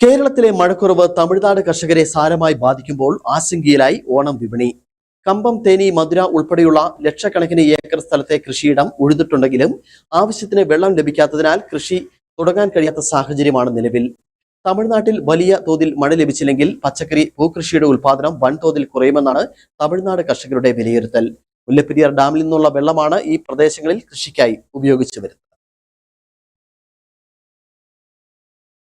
കേരളത്തിലെ മഴക്കുറവ് തമിഴ്നാട് കർഷകരെ സാരമായി ബാധിക്കുമ്പോൾ ആശങ്കയിലായി ഓണം വിപണി. കമ്പം, തേനി, മധുര ഉൾപ്പെടെയുള്ള ലക്ഷക്കണക്കിന് ഏക്കർ സ്ഥലത്തെ കൃഷിയിടം ഉഴുതിട്ടുണ്ടെങ്കിലും ആവശ്യത്തിന് വെള്ളം ലഭിക്കാത്തതിനാൽ കൃഷി തുടങ്ങാൻ കഴിയാത്ത സാഹചര്യമാണ് നിലവിൽ. തമിഴ്നാട്ടിൽ വലിയ തോതിൽ മഴ ലഭിച്ചില്ലെങ്കിൽ പച്ചക്കറി പൂക്കൃഷിയുടെ ഉൽപാദനം വൻതോതിൽ കുറയുമെന്നാണ് തമിഴ്നാട് കർഷകരുടെ വിലയിരുത്തൽ. മുല്ലപ്പെരിയാർ ഡാമിൽ നിന്നുള്ള വെള്ളമാണ് ഈ പ്രദേശങ്ങളിൽ കൃഷിക്കായി ഉപയോഗിച്ചു വരുന്നത്.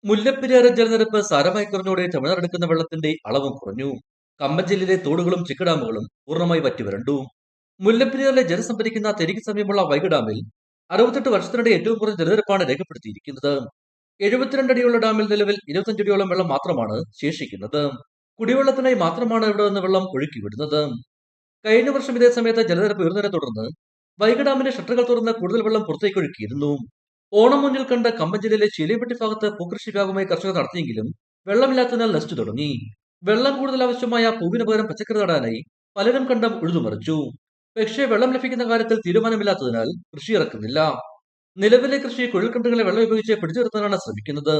മുല്ലപ്പെരിയാർ ജലനിരപ്പ് സാരമായി കുറഞ്ഞോടെ തമിഴ്നാട് എടുക്കുന്ന വെള്ളത്തിന്റെ അളവും കുറഞ്ഞു. കമ്പം ജില്ലയിലെ തോടുകളും ചെക്ക് ഡാമുകളും പൂർണ്ണമായി വറ്റിവരണ്ടു. മുല്ലപ്പെരിയാറിലെ ജലം സംഭരിക്കുന്ന തെരിക്ക് സമീപമുള്ള വൈഗ ഡാമിൽ 68 വർഷത്തിനിടെ ഏറ്റവും കുറഞ്ഞ ജലനിരപ്പാണ് രേഖപ്പെടുത്തിയിരിക്കുന്നത്. 72 അടിയുള്ള ഡാമിൽ നിലവിൽ 25 അടിയോളം വെള്ളം മാത്രമാണ് ശേഷിക്കുന്നത്. കുടിവെള്ളത്തിനായി മാത്രമാണ് ഇവിടെ നിന്ന് വെള്ളം ഒഴുക്കിവിടുന്നത്. കഴിഞ്ഞ വർഷം ഇതേ സമയത്ത് ജലനിരപ്പ് ഉയർന്നതിനെ തുടർന്ന് വൈഗ ഡാമിന്റെ ഷട്ടറുകൾ തുറന്ന് കൂടുതൽ വെള്ളം പുറത്തേക്ക് ഒഴുക്കിയിരുന്നു. ഓണം മുന്നിൽ കണ്ട് കമ്പം ജില്ലയിലെ ചീലേപ്പെട്ടി ഭാഗത്ത് പൂക്കൃഷി വ്യാപകമായി കർഷകർ നടത്തിയെങ്കിലും വെള്ളമില്ലാത്തതിനാൽ നശിച്ചു തുടങ്ങി. വെള്ളം കൂടുതൽ ആവശ്യമായ പൂവിന് പകരം പച്ചക്കറി നടാനായി പലരും കണ്ടം ഉഴുതുമറിച്ചു. പക്ഷേ വെള്ളം ലഭിക്കുന്ന കാര്യത്തിൽ തീരുമാനമില്ലാത്തതിനാൽ കൃഷി ഇറക്കുന്നില്ല. നിലവിലെ കൃഷി കുഴൽക്കിണറുകളെ വെള്ളം ഉപയോഗിച്ച് പിടിച്ചു നിർത്താനാണ് ശ്രമിക്കുന്നത്.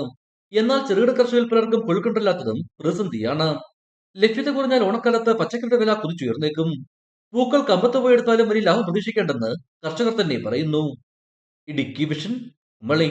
എന്നാൽ ചെറുകിട കർഷകരിൽ പലർക്കും കുഴൽക്കിണറില്ലാത്തതും പ്രതിസന്ധിയാണ്. ലഭ്യത കുറഞ്ഞാൽ ഓണക്കാലത്ത് പച്ചക്കറിയുടെ വില കുതിച്ചുയർന്നേക്കും. പൂക്കൾ കമ്പത്ത് പോയി എടുത്താലും വലിയ ലാഭം പ്രതീക്ഷിക്കേണ്ടെന്ന് കർഷകർ തന്നെ പറയുന്നു. ഇടുക്കി വിഷൻ മളി.